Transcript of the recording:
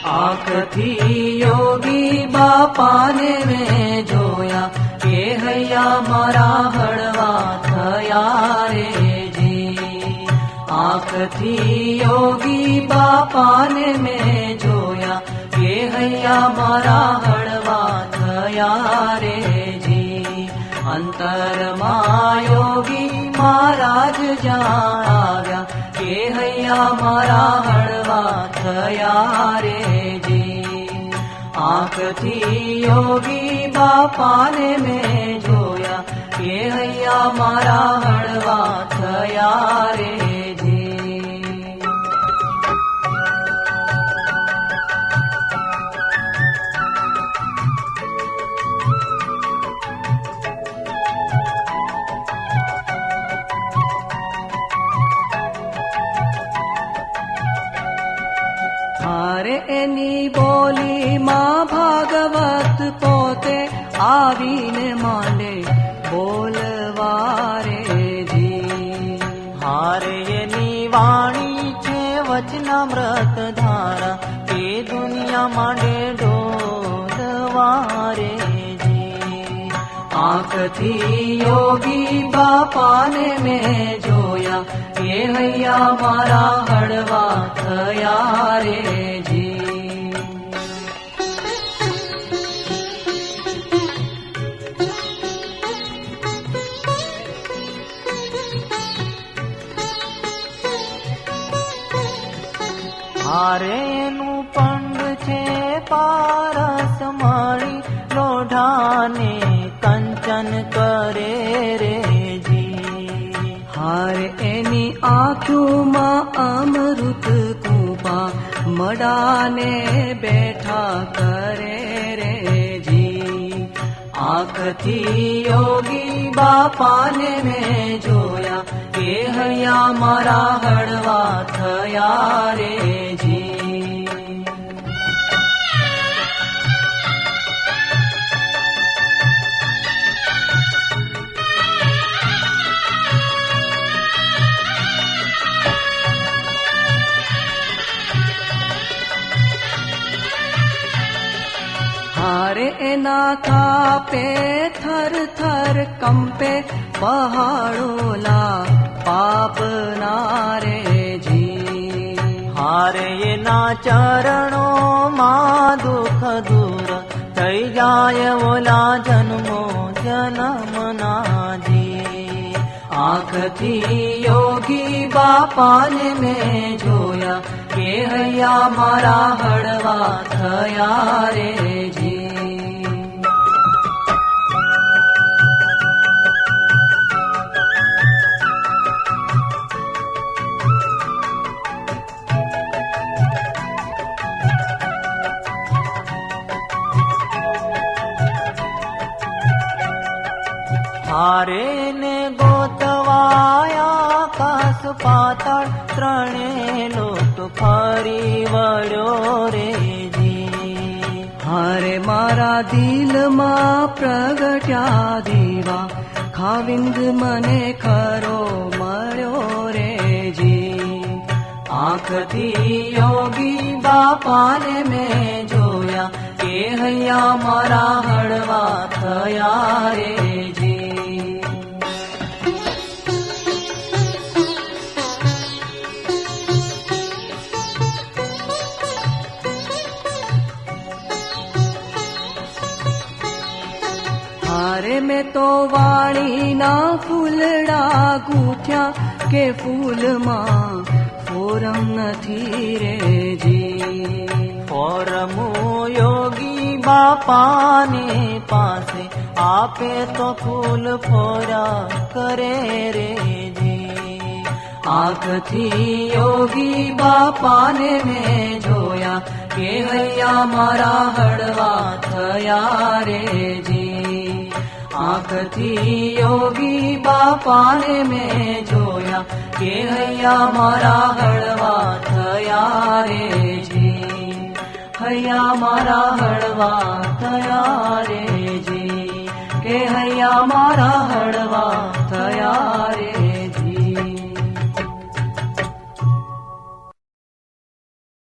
આંખથી યોગી બાપાને મેં જોયા કે હૈયા મારા હળવા થયા રે જી. આંખથી યોગી બાપાને મેં જોયા કે હૈયા મારા હળવા થયા રે જી. અંતરમાં યોગી મહારાજ જ્યાં આવ્યા કે હૈયા મારા હળવા થયા રે જી. આંખથી યોગી બાપાને મેં જોયા કે હૈયા મારા હળવા થયા રે જી. હારે એની બોલીમાં ભાગવત પોતે આવીને માંડે બોલવા રે જી. હારે એની વાણી છે વચનામૃત ધારા એ દુનિયા માંડે ડોલવા રે જી. આંખથી યોગી બાપાને મેં જોયા કે હૈયા મારા હળવા થયા રે જી. હારેનું પંડ છે પારસ મળી લોઢાને કંચન કરે રે જી. હારે એની આંખોમાં અમૃત કૂપા મડાને બેઠા કરે રે જી. આંખથી યોગી બાપાને મેં જોયા કે હૈયા મારા હળવા થયા રે જી. હારે એના કાપે થર થર કંપે પહાડોલા પાપના રે જી. હારે એના ચરણોમાં દુઃખ દૂર થઈ જાય ઓલા જન્મો જન્મના જી. આંખથી યોગી બાપાને મેં જોયા કે હૈયા મારા હળવા થયા રે જી. હારે ને ગોતવાયા કાસ પાતાળ ત્રણે લોક ફરી વળ્યો રે જી. હારે મારા દિલમાં પ્રગટ્યા દીવા ખાવિંદ મને ખરો મળ્યો રે જી. આંખથી યોગી બાપાને મેં જોયા કે હૈયા મારા હળવા થયા રે જી. હારે મેં તો વાળીના ફૂલડા ગૂંથ્યા કે ફૂલમાં ફોરમ નથી રે જી. ફોરમો યોગી બાપાને પાસે આપે તો ફૂલ ફોરા કરે રે જી. આંખથી યોગી બાપાને મેં જોયા કે હૈયા મારા હળવા થયા રે જી. આંખથી યોગી બાપાને મેં જોયા કે હૈયા મારા હળવા થયા રે જી. હૈયા મારા હળવા થયા રે જી. કે હૈયા મારા હળવા